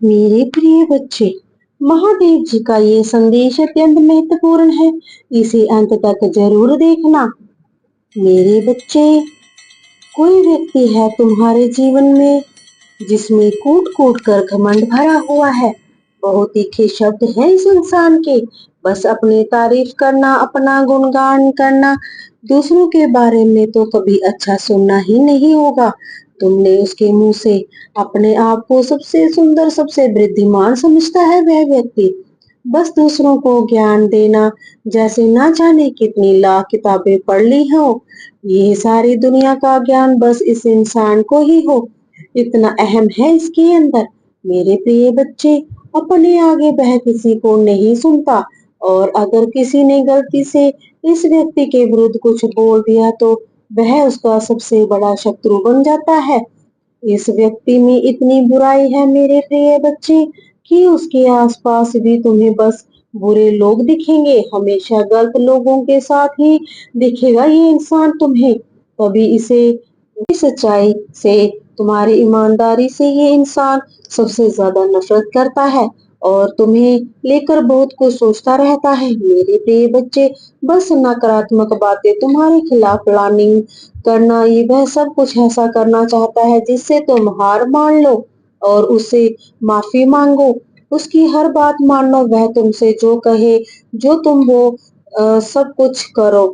मेरे प्रिय बच्चे, महादेव जी का ये संदेश अत्यंत महत्वपूर्ण है। इसे अंत तक जरूर देखना। मेरे बच्चे, कोई व्यक्ति है तुम्हारे जीवन में जिसमें कूट कूट कर घमंड भरा हुआ है। बहुत तीखे शब्द हैं इस इंसान के। बस अपनी तारीफ करना, अपना गुणगान करना, दूसरों के बारे में तो कभी अच्छा सुनना ही नहीं होगा। तुमने उसके मुंह से अपने आप को सबसे सुंदर, सबसे बुद्धिमान समझता है वह व्यक्ति। बस दूसरों को ज्ञान देना, जैसे ना जाने कितनी लाख किताबें पढ़ ली हो। ये सारी दुनिया का ज्ञान बस इस इंसान को ही हो। इतना अहम है इसके अंदर। मेरे प्रिय बच्चे, अपने आगे वह किसी को नहीं सुनता। और अगर किसी ने गलती से इस व्यक्ति के विरुद्ध कुछ बोल दिया तो वह उसका सबसे बड़ा शत्रु बन जाता है। इस व्यक्ति में इतनी बुराई है मेरे प्रिय बच्चे कि उसके आसपास भी तुम्हें बस बुरे लोग दिखेंगे। हमेशा गलत लोगों के साथ ही दिखेगा ये इंसान तुम्हें। कभी इसे सच्चाई से, तुम्हारी ईमानदारी से ये इंसान सबसे ज्यादा नफरत करता है और तुम्हें लेकर बहुत कुछ सोचता रहता है। मेरे प्रिय बच्चे, बस नकारात्मक बातें तुम्हारे खिलाफ प्लानिंग करना, ये वह सब कुछ ऐसा करना चाहता है जिससे तुम हार मान लो और उससे माफी मांगो। उसकी हर बात मानो, वह तुमसे जो कहे, जो तुम वो सब कुछ करो।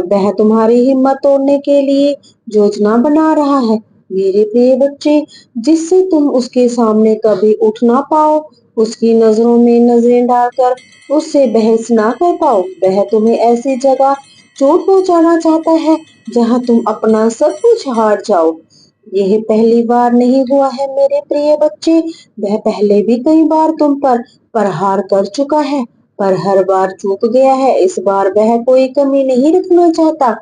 वह तुम्हारी हिम्मत तोड़ने के लिए योजना बना रहा है। मेरे प्रिय बच्चे, जिससे तुम उसके सामने कभी उठ ना पाओ, उसकी नजरों में नजरें डालकर उससे बहस ना कर पाओ। वह तुम्हें ऐसी जगह चोट पहुंचाना चाहता है जहां तुम अपना सब कुछ हार जाओ। यह पहली बार नहीं हुआ है मेरे प्रिय बच्चे। वह पहले भी कई बार तुम पर प्रहार कर चुका है, पर हर बार चूक गया है। इस बार वह कोई कमी नहीं रखना चाहता।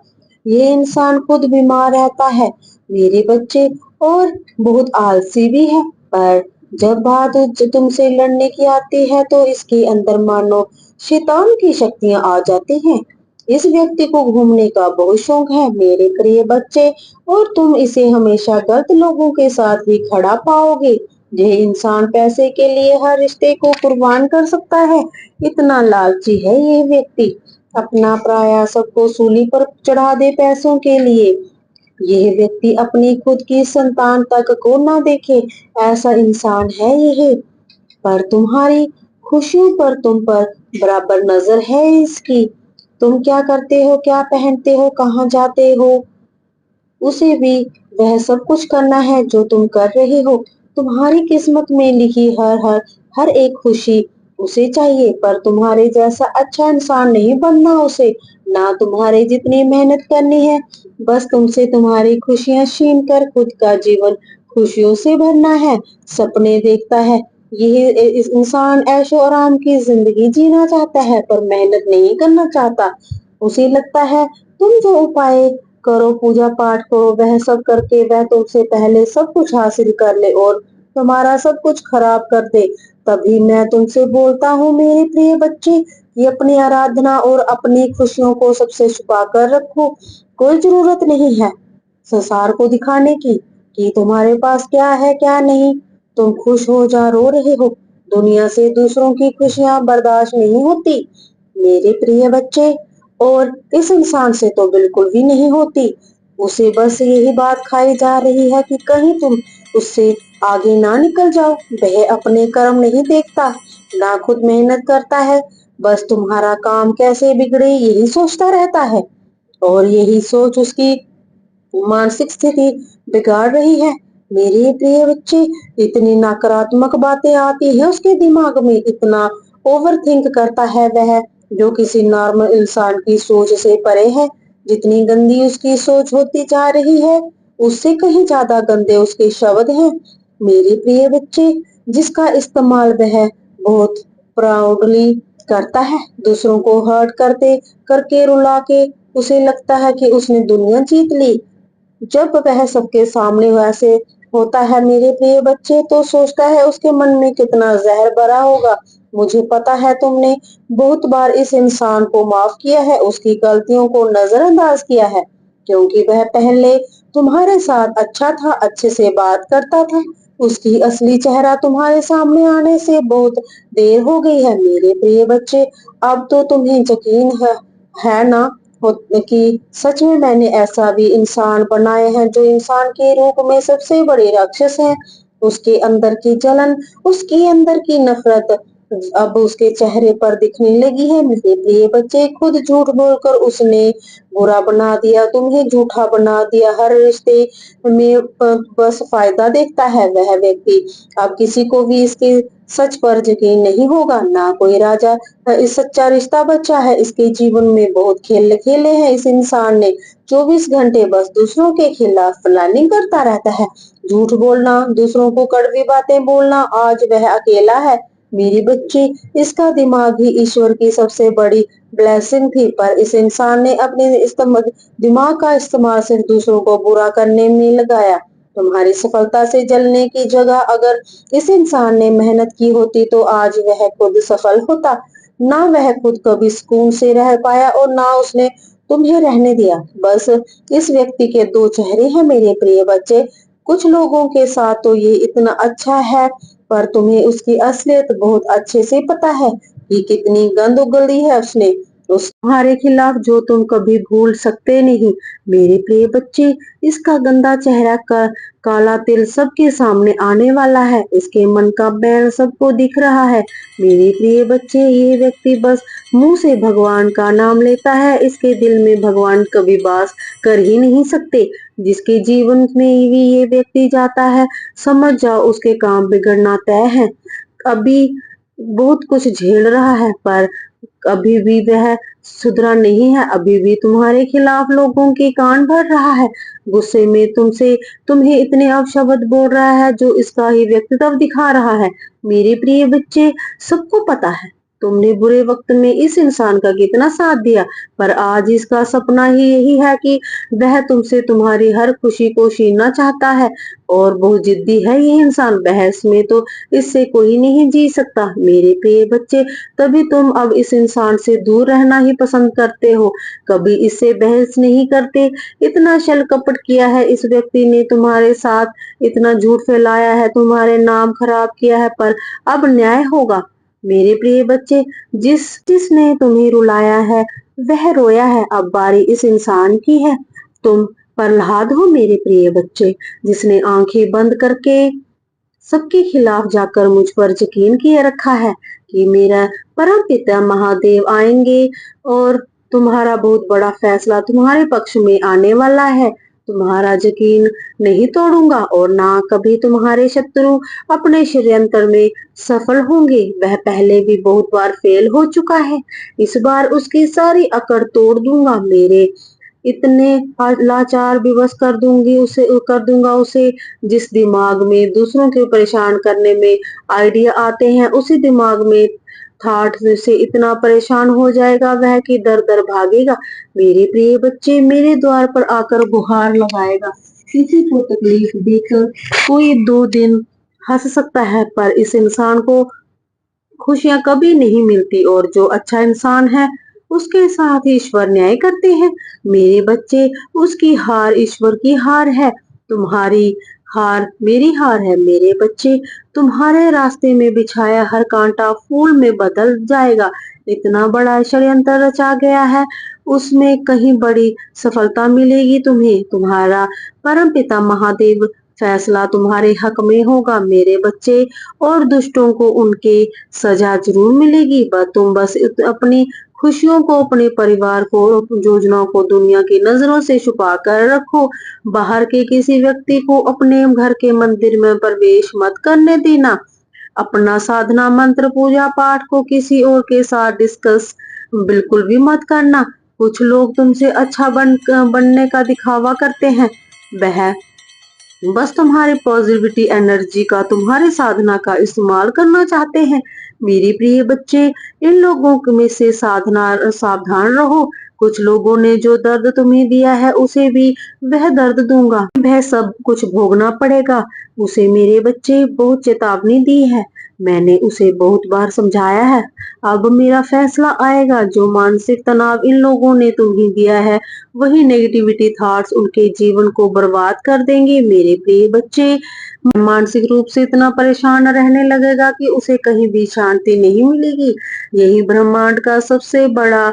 ये इंसान खुद बीमार रहता है मेरे बच्चे, और बहुत आलसी भी है। पर जब बात तुमसे लड़ने की आती है तो इसके अंदर मानो शैतान की शक्तियां आ जाती हैं। इस व्यक्ति को घूमने का बहुत शौक है मेरे प्रिय बच्चे, और तुम इसे हमेशा गलत लोगों के साथ भी खड़ा पाओगे। यह इंसान पैसे के लिए हर रिश्ते को कुर्बान कर सकता है। इतना लालची है ये व्यक्ति, अपना पराया सबको सूली पर चढ़ा दे पैसों के लिए। यह व्यक्ति अपनी खुद की संतान तक को ना देखे, ऐसा इंसान है यह। पर तुम्हारी खुशियों पर तुम पर बराबर नजर है इसकी। तुम क्या करते हो, क्या पहनते हो, कहाँ जाते हो, उसे भी वह सब कुछ करना है जो तुम कर रहे हो। तुम्हारी किस्मत में लिखी हर हर हर एक खुशी उसे चाहिए, पर तुम्हारे जैसा अच्छा इंसान नहीं बनना उसे। ना तुम्हारे जितनी मेहनत करनी है, बस तुमसे तुम्हारी खुशियां छीन कर खुद का जीवन खुशियों से भरना है। सपने देखता है यह इस इंसान, ऐशो आराम की जिंदगी जीना चाहता है पर मेहनत नहीं करना चाहता। उसे लगता है तुम जो उपाय करो, पूजा पाठ करो, वह सब करके वह तुमसे पहले सब कुछ हासिल कर ले और तुम्हारा सब कुछ खराब कर दे। तभी मैं तुमसे बोलता हूँ मेरे प्रिय बच्चे, कि अपनी आराधना और अपनी खुशियों को सबसे छुपा कर रखो। कोई जरूरत नहीं है संसार को दिखाने की कि तुम्हारे पास क्या है क्या नहीं। तुम खुश हो जा, रो रहे हो, दुनिया से दूसरों की खुशियां बर्दाश्त नहीं होती मेरे प्रिय बच्चे, और इस इंसान से तो बिल्कुल भी नहीं होती। उसे बस यही बात खाई जा रही है कि कहीं तुम उससे आगे ना निकल जाओ। वह अपने कर्म नहीं देखता, ना खुद मेहनत करता है, बस तुम्हारा काम कैसे बिगड़े यही सोचता रहता है। और यही सोच उसकी मानसिक स्थिति बिगाड़ रही है मेरे प्रिय बच्चे। इतनी नकारात्मक बातें आती है उसके दिमाग में, इतना ओवर थिंक करता है वह, जो किसी नॉर्मल इंसान की सोच से परे है। जितनी गंदी उसकी सोच होती जा रही है, उससे कहीं ज्यादा गंदे उसके शब्द हैं मेरे प्रिय बच्चे, जिसका इस्तेमाल वह बहुत प्राउडली करता है, दूसरों को हर्ट करते करके रुला के। उसे लगता है कि उसने दुनिया जीत ली। जब वह सबके सामने वैसे होता है मेरे प्रिय बच्चे, तो सोचता है उसके मन में कितना जहर भरा होगा। मुझे पता है तुमने बहुत बार इस इंसान को माफ किया है, उसकी गलतियों को नजरअंदाज किया है, क्योंकि वह पहले तुम्हारे साथ अच्छा था, अच्छे से बात करता था, उसकी असली चेहरा तुम्हारे सामने आने से बहुत देर हो गई है मेरे प्रिय बच्चे। अब तो तुम्हें यकीन है ना कि सच में मैंने ऐसा भी इंसान बनाए हैं जो इंसान के रूप में सबसे बड़े राक्षस है। उसके अंदर की जलन, उसके अंदर की नफरत अब उसके चेहरे पर दिखने लगी है मेरे प्रिय बच्चे। खुद झूठ बोलकर उसने बुरा बना दिया, तुम्हें झूठा बना दिया। हर रिश्ते में बस फायदा देखता है वह व्यक्ति। अब किसी को भी इसके सच पर यकीन नहीं होगा। ना कोई राजा इस सच्चा रिश्ता बचा है। इसके जीवन में बहुत खेल खेले हैं इस इंसान ने। 24 घंटे बस दूसरों के खिलाफ प्लानिंग करता रहता है। झूठ बोलना, दूसरों को कड़वी बातें बोलना। आज वह अकेला है मेरे बच्चे। इसका दिमाग ही ईश्वर की सबसे बड़ी ब्लेसिंग थी, पर इस इंसान ने अपने दिमाग का इस्तेमाल सिर्फ दूसरों को बुरा करने में लगाया। तुम्हारी सफलता से जलने की जगह अगर इस इंसान ने मेहनत की होती तो आज वह खुद सफल होता। ना वह खुद कभी सुकून से रह पाया और ना उसने तुम्हें रहने दिया। बस इस व्यक्ति के दो चेहरे हैं मेरे प्रिय बच्चे। कुछ लोगों के साथ तो ये इतना अच्छा है, पर तुम्हें उसकी असलियत बहुत अच्छे से पता है कि कितनी गंद उगली है उसने उस तुम्हारे खिलाफ, जो तुम कभी भूल सकते नहीं मेरे प्रिय बच्चे। इसका गंदा चेहरा का काला तिल सबके सामने आने वाला है। इसके मन का बैर सबको दिख रहा है मेरे प्रिय बच्चे। ये व्यक्ति बस मुंह से भगवान का नाम लेता है, इसके दिल में भगवान कभी वास कर ही नहीं सकते। जिसके जीवन में भी ये व्यक्ति जाता है, समझ जाओ उसके काम बिगड़ना तय है। अभी बहुत कुछ झेल रहा है, पर अभी भी वह सुधरा नहीं है। अभी भी तुम्हारे खिलाफ लोगों की कान भर रहा है। गुस्से में तुम्हें इतने अपशब्द बोल रहा है जो इसका ही व्यक्तित्व दिखा रहा है मेरे प्रिय बच्चे। सबको पता है तुमने बुरे वक्त में इस इंसान का कितना साथ दिया, पर आज इसका सपना ही यही है कि वह तुमसे तुम्हारी हर खुशी को छीनना चाहता है। और बहुत जिद्दी है ये इंसान, बहस में तो इससे कोई नहीं जी सकता मेरे प्रिय बच्चे। तभी तुम अब इस इंसान से दूर रहना ही पसंद करते हो, कभी इससे बहस नहीं करते। इतना छल कपट किया है इस व्यक्ति ने तुम्हारे साथ, इतना झूठ फैलाया है, तुम्हारे नाम खराब किया है, पर अब न्याय होगा मेरे प्रिय बच्चे। जिसने तुम्हें रुलाया है वह रोया है, अब बारी इस इंसान की है। तुम प्रहलाद हो मेरे प्रिय बच्चे, जिसने आंखें बंद करके सबके खिलाफ जाकर मुझ पर यकीन किए रखा है कि मेरा परम पिता महादेव आएंगे और तुम्हारा बहुत बड़ा फैसला तुम्हारे पक्ष में आने वाला है। तुम्हारा यकीन नहीं तोड़ूंगा और ना कभी तुम्हारे शत्रु अपने षड्यंत्र में सफल होंगे। वह पहले भी बहुत बार फेल हो चुका है, इस बार उसकी सारी अकड़ तोड़ दूंगा मेरे। इतने लाचार विवश कर दूंगा उसे। जिस दिमाग में दूसरों के परेशान करने में आइडिया आते हैं, उसी दिमाग में थाट से इतना परेशान हो जाएगा वह कि दर दर भागेगा मेरे प्रिय बच्चे। मेरे द्वार पर आकर गुहार लगाएगा। किसी को तकलीफ देकर कोई 2 दिन हंस सकता है, पर इस इंसान को खुशियां कभी नहीं मिलती, और जो अच्छा इंसान है उसके साथ ईश्वर न्याय करते हैं मेरे बच्चे। उसकी हार ईश्वर की हार है, तुम्हारी हार मेरी हार है मेरे बच्चे। तुम्हारे रास्ते में बिछाया हर कांटा फूल में बदल जाएगा। इतना बड़ा षड्यंत्र रचा गया है, उसमें कहीं बड़ी सफलता मिलेगी तुम्हें। तुम्हारा परम पिता महादेव फैसला तुम्हारे हक में होगा मेरे बच्चे, और दुष्टों को उनके सजा जरूर मिलेगी। तुम बस अपनी खुशियों को, अपने परिवार को, योजनाओं को दुनिया की नजरों से छुपा कर रखो। बाहर के किसी व्यक्ति को अपने घर के मंदिर में प्रवेश मत करने देना। अपना साधना मंत्र पूजा पाठ को किसी और के साथ डिस्कस बिल्कुल भी मत करना। कुछ लोग तुमसे अच्छा बनने का दिखावा करते हैं, वह बस तुम्हारी पॉजिटिविटी एनर्जी का, तुम्हारे साधना का इस्तेमाल करना चाहते हैं मेरे प्रिय बच्चे। इन लोगों में से साधना सावधान रहो। कुछ लोगों ने जो दर्द तुम्हें दिया है उसे भी वह दर्द दूंगा, वह सब कुछ भोगना पड़ेगा। उसे मेरे बच्चे बहुत चेतावनी दी है, मैंने उसे बहुत बार समझाया है। अब मेरा फैसला आएगा। जो मानसिक तनाव इन लोगों ने तुम्हें दिया है, वही नेगेटिविटी थॉट्स उनके जीवन को बर्बाद कर देंगे। मेरे प्रिय बच्चे, मानसिक रूप से इतना परेशान रहने लगेगा कि उसे कहीं भी शांति नहीं मिलेगी। यही ब्रह्मांड का सबसे बड़ा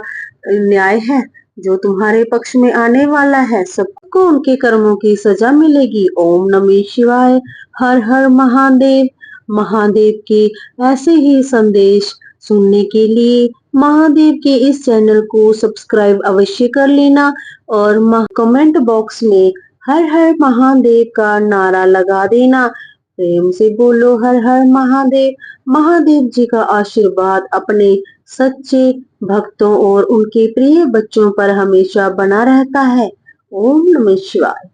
न्याय है जो तुम्हारे पक्ष में आने वाला है। सबको उनके कर्मों की सजा मिलेगी। ओम नमः शिवाय। हर हर महादेव। महादेव के ऐसे ही संदेश सुनने के लिए महादेव के इस चैनल को सब्सक्राइब अवश्य कर लेना और कमेंट बॉक्स में हर हर महादेव का नारा लगा देना। प्रेम से बोलो हर हर महादेव। महादेव जी का आशीर्वाद अपने सच्चे भक्तों और उनके प्रिय बच्चों पर हमेशा बना रहता है। ओम नमः शिवाय।